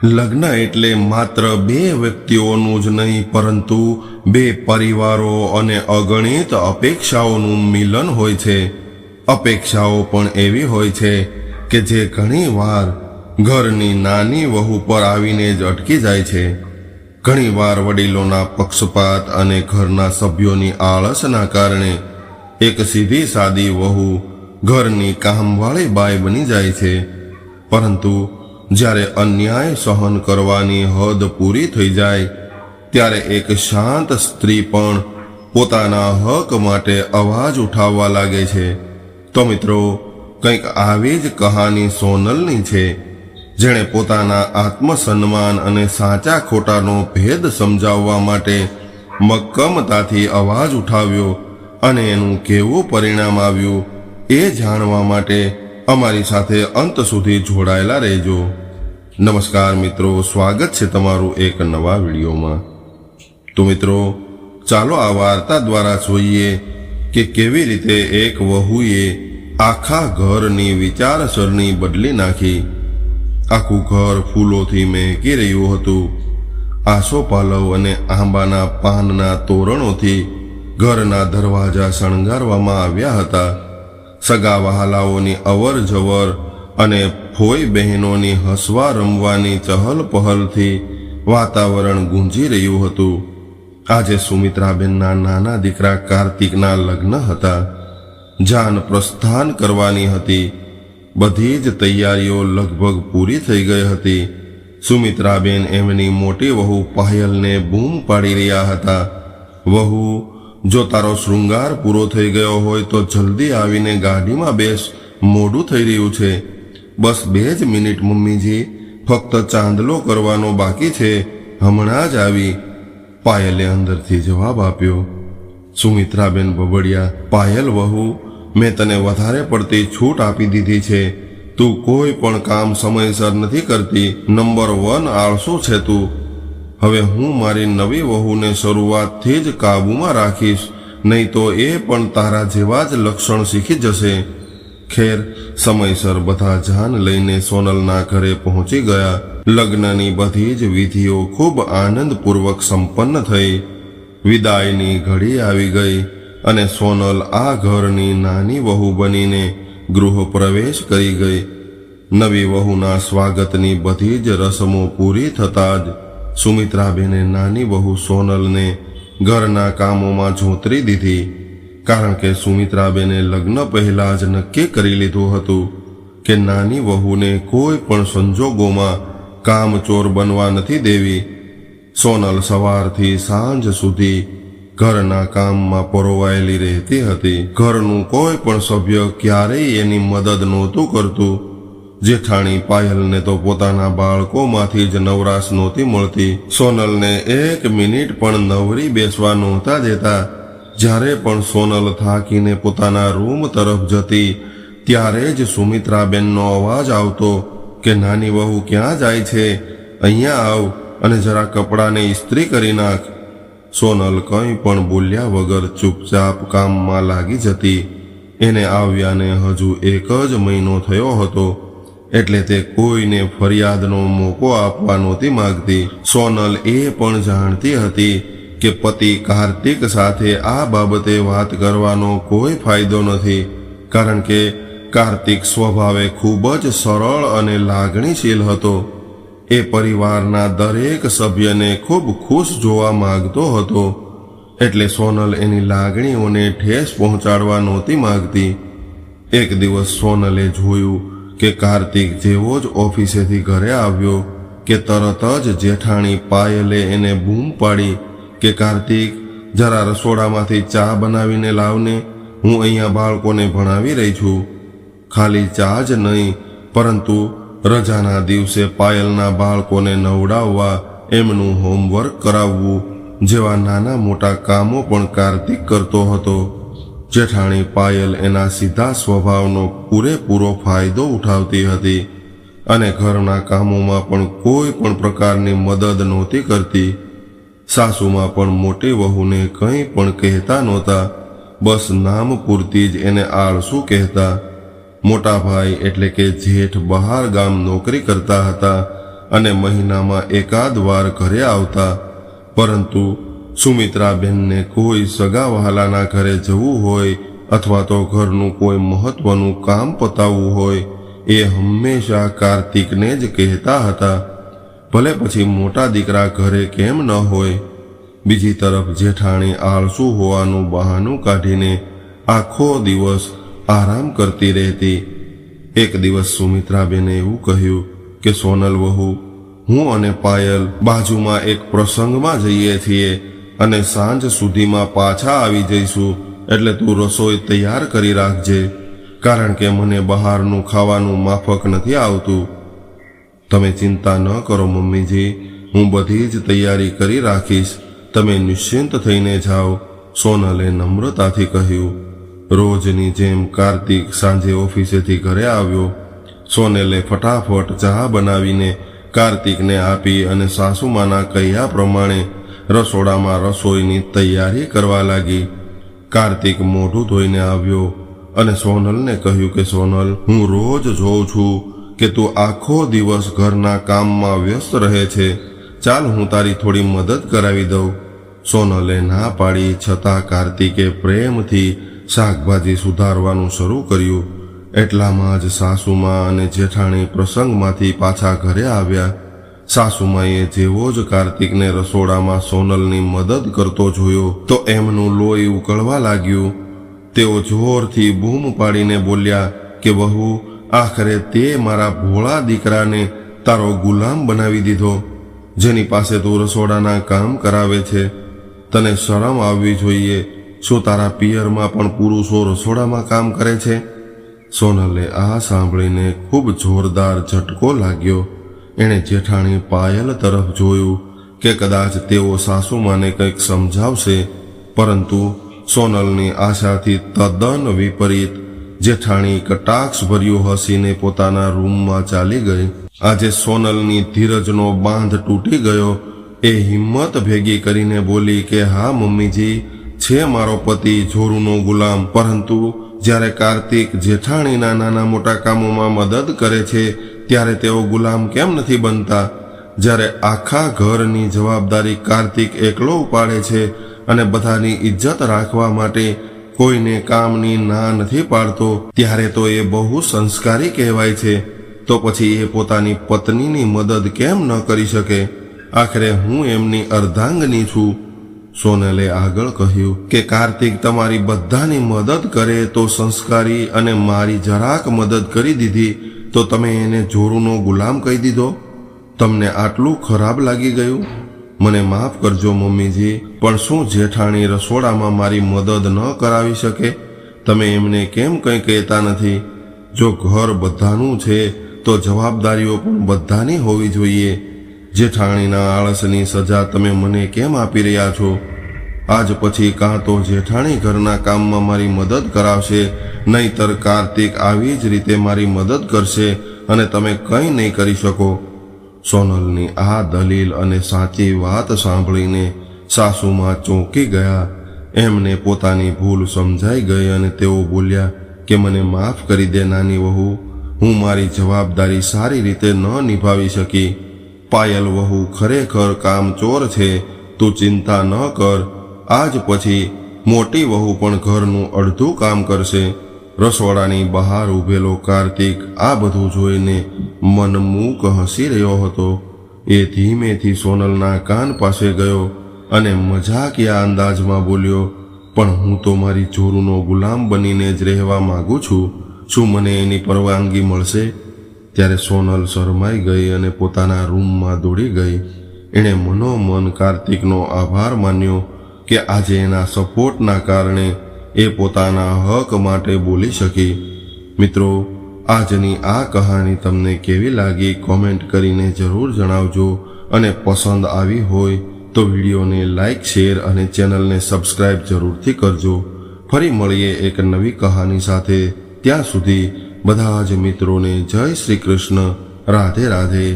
લગ્ન એટલે માત્ર બે વ્યક્તિઓનું જ નહીં, પરંતુ બે પરિવારો અને અગણિત અપેક્ષાઓનું મિલન હોય છે. અપેક્ષાઓ પણ એવી હોય છે કે જે ઘણી વાર ઘરની નાની વહુ પર આવીને જ અટકી જાય છે. ઘણી વાર વડીલોના પક્ષપાત અને ઘરના સભ્યોની આળસના કારણે એક સીધી સાદી વહુ ઘરની કામવાળી બાઈ બની જાય છે. પરંતુ જ્યારે અન્યાય સહન કરવાની હદ પૂરી થઈ જાય ત્યારે એક શાંત સ્ત્રી પણ પોતાના હક માટે અવાજ ઉઠાવવા લાગે છે. તો મિત્રો, કંઈક આવી જ કહાની સોનલની છે, જેણે પોતાના આત્મસન્માન અને સાચા ખોટાનો ભેદ સમજાવવા માટે મક્કમતાથી અવાજ ઉઠાવ્યો અને એનું કેવું પરિણામ આવ્યું એ જાણવા માટે અમારી સાથે અંત સુધી જોડાયેલા રહેજો. નમસ્કાર મિત્રો, સ્વાગત છે તમારું એક નવા વિડીયોમાં. તો મિત્રો, ચાલો આ વાર્તા દ્વારા જોઈએ કે કેવી રીતે એક વહુએ આખા ઘરની વિચારસરણી બદલી નાખી. આખું ઘર ફૂલોથી મહેકી રહ્યું હતું. આસોપાલવ અને આંબાના પાનના તોરણોથી ઘરના દરવાજા શણગારવામાં આવ્યા હતા. સગા વહાલાઓની અવર જવર અને ફોઈ બહેનોની હસવા રમવાની ચહલ પહલથી વાતાવરણ ગુંજી રહ્યું હતું. આજે સુમિત્રાબેનના નાના દીકરા કાર્તિકના લગ્ન હતા. જાન પ્રસ્થાન કરવાની હતી. બધી જ તૈયારીઓ લગભગ પૂરી થઈ ગઈ હતી. સુમિત્રાબેન એમની મોટી વહુ પાયલને બૂમ પાડી રહ્યા હતા, "વહુ, જો તારો શૃંગાર પૂરો થઈ ગયો હોય તો જલ્દી આવીને ગાડીમાં બેસ, મોડું થઈ રહ્યું છે." "બસ 2 જ મિનિટ મમ્મીજી, ફક્ત ચાંદલો કરવાનો બાકી છે, હમણાં જ આવી," પાયલે અંદરથી જવાબ આપ્યો. સુમિત્રાબેન બબડ્યા, "પાયલ વહુ, મેં તને વધારે પડતી છૂટ આપી દીધી છે. તું કોઈ પણ કામ સમયસર નથી કરતી. નંબર 1 આળસુ છે તું. હવે હું મારી નવી વહુને શરૂઆતથી જ કાબૂમાં રાખીશ, નહીં તો એ પણ તારા જેવા જ લક્ષણ શીખી જશે." ખેર, સમયસર બધા જાન લઈને સોનલના ઘરે પહોંચી ગયા. લગ્નની બધી જ વિધિઓ ખૂબ આનંદપૂર્વક સંપન્ન થઈ. વિદાયની ઘડી આવી ગઈ અને સોનલ આ ઘરની નાની વહુ બનીને ગૃહ પ્રવેશ કરી ગઈ. નવી વહુના સ્વાગતની બધી જ રસમો પૂરી થતાં જ સુમિત્રાબેને નાની વહુ સોનલને ઘરના કામોમાં જોતરી દીધી. કારણ કે સુમિત્રાબેને લગ્ન પહેલા જ નક્કી કરી લીધું હતું કે નાની વહુને કોઈ પણ સંજોગોમાં કામચોર બનવા નથી દેવી. સોનલ સવારથી સાંજ સુધી ઘરના કામમાં પરોવાયેલી રહેતી હતી. ઘરનું કોઈ પણ સભ્ય ક્યારેય એની મદદ નહોતું કરતું. જેઠાણી પાયલને તો પોતાના બાળકોમાંથી જ નવરાશ નહોતી મળતી. સોનલને 1 મિનિટ પણ નવરી બેસવા નહોતા દેતા. જ્યારે પણ સોનલ થાકીને પોતાના રૂમ તરફ જતી ત્યારે જ સુમિત્રાબેનનો અવાજ આવતો કે "નાની વહુ ક્યાં જાય છે? અહીંયા આવ અને જરા કપડાને ઇસ્ત્રી કરી નાખ." સોનલ કંઈ પણ બોલ્યા વગર ચૂપચાપ કામમાં લાગી જતી. એને આવ્યાને હજુ 1 જ મહિનો થયો હતો, એટલે તે કોઈને ફરિયાદનો મોકો આપવા નહોતી માંગતી. સોનલ એ પણ જાણતી હતી કે પતિ કાર્તિક સાથે આ બાબતે વાત કરવાનો કોઈ ફાયદો નથી, કારણ કે કાર્તિક સ્વભાવે ખૂબ જ સરળ અને લાગણીશીલ હતો. એ પરિવારના દરેક સભ્યને ખૂબ ખુશ જોવા માંગતો હતો, એટલે સોનલ એની લાગણીઓને ઠેસ પહોંચાડવા નહોતી માંગતી. એક દિવસ સોનલે જોયું કે કાર્તિક જેવો જ ઓફિસેથી ઘરે આવ્યો કે તરત જ જેઠાણી પાયલે એને બૂમ પાડી કે "કાર્તિક, જરા રસોડામાંથી ચા બનાવીને લાવને. હું અહીંયા બાળકોને ભણાવી રહી છું." ખાલી ચા જ નહીં, પરંતુ રજાના દિવસે પાયલના બાળકોને નવડાવવા, એમનું હોમવર્ક કરાવવું જેવા નાના મોટા કામો પણ કાર્તિક કરતો હતો. જેઠાણી પાયલ એના સીધા સ્વભાવનો પૂરેપૂરો ફાયદો ઉઠાવતી હતી અને ઘરના કામોમાં પણ કોઈ પણ પ્રકારની મદદ નહોતી કરતી. સાસુમાં પણ મોટી વહુને કંઈ પણ કહેતા નહોતા, બસ નામ પૂરતી જ એને આળસુ કહેતા. મોટા ભાઈ એટલે કે જેઠ બહાર ગામ નોકરી કરતા હતા અને મહિનામાં એકાદ વાર ઘરે આવતા. પરંતુ સુમિત્રાબેનને કોઈ સગા વહાલાના ઘરે જવું હોય અથવા તો ઘરનું કોઈ મહત્વનું કામ પતાવવું હોય એ હંમેશા કાર્તિકને જ કહેતા હતા, ભલે પછી મોટા દીકરા ઘરે કેમ ન હોય. બીજી તરફ જેઠાણી આળસુ હોવાનું બહાનું કાઢીને આખો દિવસ આરામ કરતી રહેતી. એક દિવસ સુમિત્રાબેને એવું કહ્યું કે સોનલ વહુ, હું અને પાયલ બાજુમાં એક પ્રસંગમાં જઈએ છીએ અને સાંજ સુધીમાં પાછા આવી જઈશું, એટલે તું રસોઈ તૈયાર કરી રાખજે, કારણ કે મને બહારનું ખાવાનું માફક નથી આવતું. તમે ચિંતા ન કરો મમ્મીજી, હું બધી જ તૈયારી કરી રાખીશ, તમે નિશ્ચિંત થઈને જાઓ, સોનલે નમ્રતાથી કહ્યું. રોજની જેમ કાર્તિક સાંજે ઓફિસેથી ઘરે આવ્યો. સોનલે ફટાફટ ચા બનાવીને કાર્તિકને આપી અને સાસુમાના કહ્યા પ્રમાણે રસોડામાં રસોઈની તૈયારી કરવા લાગી. કાર્તિક મોઢું ધોઈને આવ્યો અને સોનલને કહ્યું કે સોનલ, હું રોજ જોઉં છું કે તું આખો દિવસ ઘરના કામમાં વ્યસ્ત રહે છે, ચાલ હું તારી થોડી મદદ કરાવી દઉં. સોનલે ના પાડી છતાં કાર્તિકે પ્રેમથી શાકભાજી સુધારવાનું શરૂ કર્યું. એટલામાં જ સાસુમા અને જેઠાણી પ્રસંગમાંથી પાછા ઘરે આવ્યા. સાસુમાએ જેવો જ કાર્તિકને રસોડામાં સોનલની મદદ કરતો જોયો તો એમનું લોહી ઉકળવા લાગ્યું. તેઓ જોરથી બૂમ પાડીને બોલ્યા કે વહુ, આખરે તે મારા ભોળા દીકરાને તારો ગુલામ બનાવી દીધો, જેની પાસે તું રસોડાના કામ કરાવે છે. તને શરમ આવવી જોઈએ. શું તારા પિયરમાં પણ પુરુષો રસોડામાં કામ કરે છે? સોનલે આ સાંભળીને ખૂબ જોરદાર ઝટકો લાગ્યો. એણે જેઠાણી પાયલ તરફ જોયું કે કદાચ તેઓ સાસુમાને કંઈક સમજાવશે, પરંતુ સોનલની આશાથી તદ્દન વિપરીત જેઠાણી કટાક્ષભર્યું હસીને પોતાના રૂમમાં ચાલી ગઈ. આજે સોનલની ધીરજનો બાંધ તૂટી ગયો. એ હિંમત ભેગી કરીને બોલી કે હા મમ્મીજી, છે મારો પતિ જોરુનો ગુલામ, પરંતુ જ્યારે કાર્તિક જેઠાણીના નાના મોટા કામોમાં મદદ કરે છે ત્યારે તેઓ ગુલામ કેમ નથી બનતા? જ્યારે આખા ઘરની જવાબદારી કાર્તિક એકલો ઉપાડે છે અને બધાની ઇજ્જત રાખવા માટે કોઈને કામની ના નથી પાડતો, ત્યારે તો એ બહુ સંસ્કારી કહેવાય છે. તો પછી એ પોતાની પત્નીની મદદ કેમ ન કરી શકે? આખરે હું એમની અર્ધાંગની છું. સોનલે આગળ કહ્યું કે કાર્તિક તમારી બધાની મદદ કરે તો સંસ્કારી, અને મારી જરાક મદદ કરી દીધી તો તમે એને જોરુનો ગુલામ કહી દીધો. તમને આટલું ખરાબ લાગી ગયું? મને માફ કરજો મમ્મીજી, પણ શું જેઠાણી રસોડામાં મારી મદદ ન કરાવી શકે? તમે એમને કેમ કંઈ કહેતા નથી? જો ઘર બધાનું છે તો જવાબદારીઓ પણ બધાની હોવી જોઈએ. જેઠાણીના આળસની સજા તમે મને કેમ આપી રહ્યા છો? આજ પછી કાં તો જેઠાણી ઘરના કામમાં મારી મદદ કરાવશે, નહીતર કાર્તિક આવી જ રીતે મારી મદદ કરશે અને તમે કંઈ નહીં કરી શકો. સોનલની આ દલીલ અને સાચી વાત સાંભળીને સાસુમાં ચોંકી ગયા. એમને પોતાની ભૂલ સમજાઈ ગઈ અને તેઓ બોલ્યા કે મને માફ કરી દે નાની વહુ, હું મારી જવાબદારી સારી રીતે ન નિભાવી શકી. પાયલ વહુ ખરેખર કામચોર છે, તું ચિંતા ન કર. આજ પછી મોટી વહુ પણ ઘરનું અડધું કામ કરશે. રસોડાની બહાર ઊભેલો કાર્તિક આ બધું જોઈને મનમૂક હસી રહ્યો હતો. એ ધીમેથી સોનલના કાન પાસે ગયો અને મજાકિયા અંદાજમાં બોલ્યો, પણ હું તો મારી જોરુનો ગુલામ બનીને જ રહેવા માંગુ છું. શું મને એની પરવાનગી મળશે? ત્યારે સોનલ શરમાઈ ગઈ અને પોતાના રૂમમાં દોડી ગઈ. એણે મનોમન કાર્તિકનો આભાર માન્યો કે આજે એના સપોર્ટના કારણે એ પોતાના હક માટે બોલી શકી. મિત્રો, આજની આ કહાની તમને કેવી લાગી કોમેન્ટ કરીને જરૂર જણાવજો, અને પસંદ આવી હોય તો વિડીયોને લાઈક, શેર અને ચેનલને સબસ્ક્રાઇબ જરૂરથી કરજો. ફરી મળીએ એક નવી કહાની સાથે. ત્યાં સુધી બધા જ મિત્રોને જય શ્રી કૃષ્ણ. રાધે રાધે.